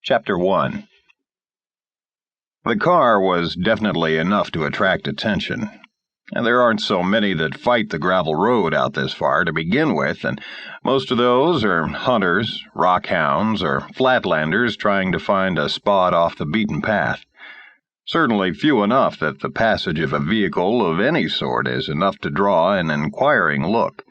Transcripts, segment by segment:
Chapter 1. The car was definitely enough to attract attention, and there aren't so many that fight the gravel road out this far to begin with, and most of those are hunters, rockhounds, or flatlanders trying to find a spot off the beaten path. Certainly few enough that the passage of a vehicle of any sort is enough to draw an inquiring look.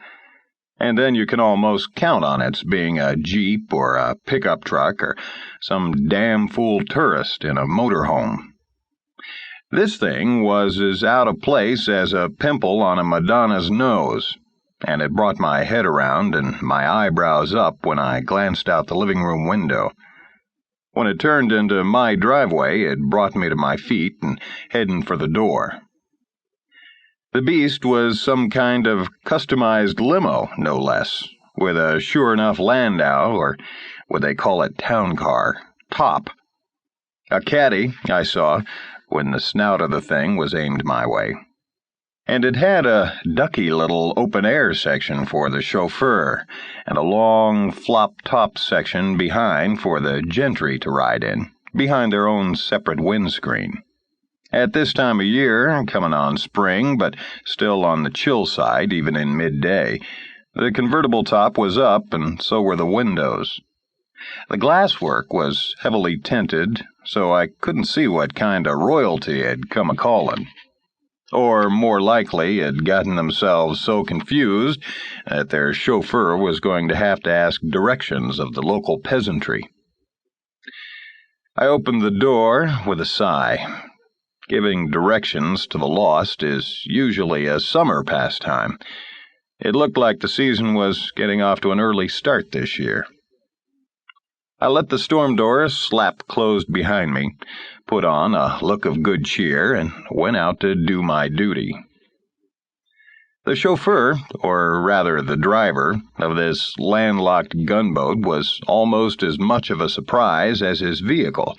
And then you can almost count on its being a Jeep or a pickup truck or some damn fool tourist in a motorhome. This thing was as out of place as a pimple on a Madonna's nose, and it brought my head around and my eyebrows up when I glanced out the living room window. When it turned into my driveway, it brought me to my feet and heading for the door. The beast was some kind of customized limo, no less, with a sure-enough landau, or what they call it, town car, top. A caddy, I saw, when the snout of the thing was aimed my way. And it had a ducky little open-air section for the chauffeur, and a long flop-top section behind for the gentry to ride in, behind their own separate windscreen. At this time of year, coming on spring, but still on the chill side even in midday, the convertible top was up, and so were the windows. The glasswork was heavily tinted, so I couldn't see what kind of royalty had come a-callin'. Or, more likely, had gotten themselves so confused that their chauffeur was going to have to ask directions of the local peasantry. I opened the door with a sigh. Giving directions to the lost is usually a summer pastime. It looked like the season was getting off to an early start this year. I let the storm door slap closed behind me, put on a look of good cheer, and went out to do my duty. The chauffeur, or rather the driver, of this landlocked gunboat was almost as much of a surprise as his vehicle.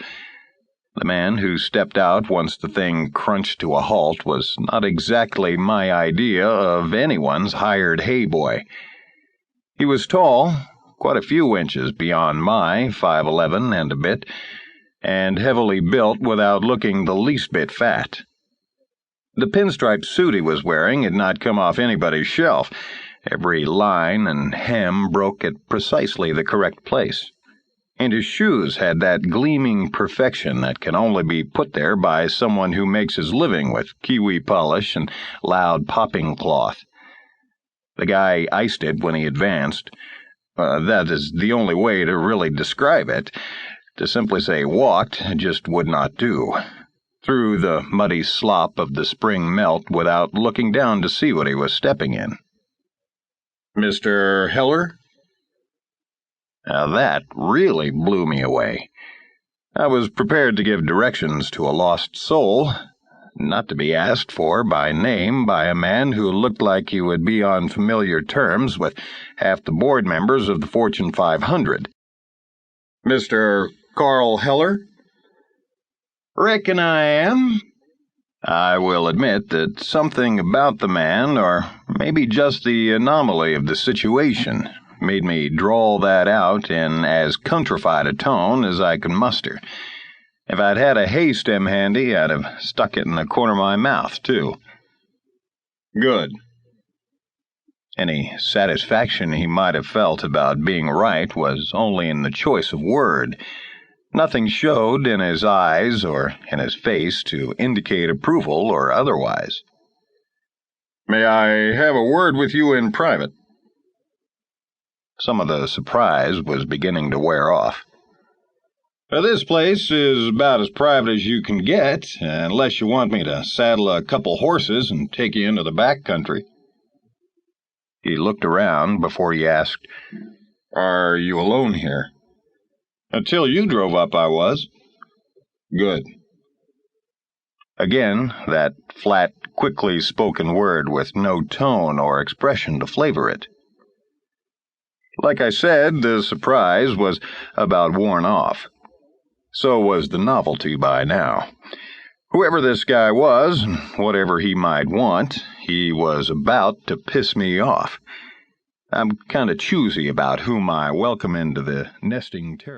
The man who stepped out once the thing crunched to a halt was not exactly my idea of anyone's hired hay boy. He was tall, quite a few inches beyond my 5'11" and a bit, and heavily built without looking the least bit fat. The pinstripe suit he was wearing had not come off anybody's shelf. Every line and hem broke at precisely the correct place. And his shoes had that gleaming perfection that can only be put there by someone who makes his living with kiwi polish and loud popping cloth. The guy iced it when he advanced. That is the only way to really describe it. To simply say walked just would not do. Through the muddy slop of the spring melt without looking down to see what he was stepping in. "Mr. Heller?" Now that really blew me away. I was prepared to give directions to a lost soul, not to be asked for by name by a man who looked like he would be on familiar terms with half the board members of the Fortune 500. "Mr. Carl Heller?" "Reckon I am." I will admit that something about the man, or maybe just the anomaly of the situation, made me drawl that out in as countrified a tone as I could muster. If I'd had a hay stem handy, I'd have stuck it in the corner of my mouth, too. "Good." Any satisfaction he might have felt about being right was only in the choice of word. Nothing showed in his eyes or in his face to indicate approval or otherwise. "May I have a word with you in private?" Some of the surprise was beginning to wear off. "This place is about as private as you can get, unless you want me to saddle a couple horses and take you into the back country." He looked around before he asked, "Are you alone here?" "Until you drove up, I was." "Good." Again, that flat, quickly spoken word with no tone or expression to flavor it. Like I said, the surprise was about worn off. So was the novelty by now. Whoever this guy was, and whatever he might want, he was about to piss me off. I'm kind of choosy about whom I welcome into the nesting territory.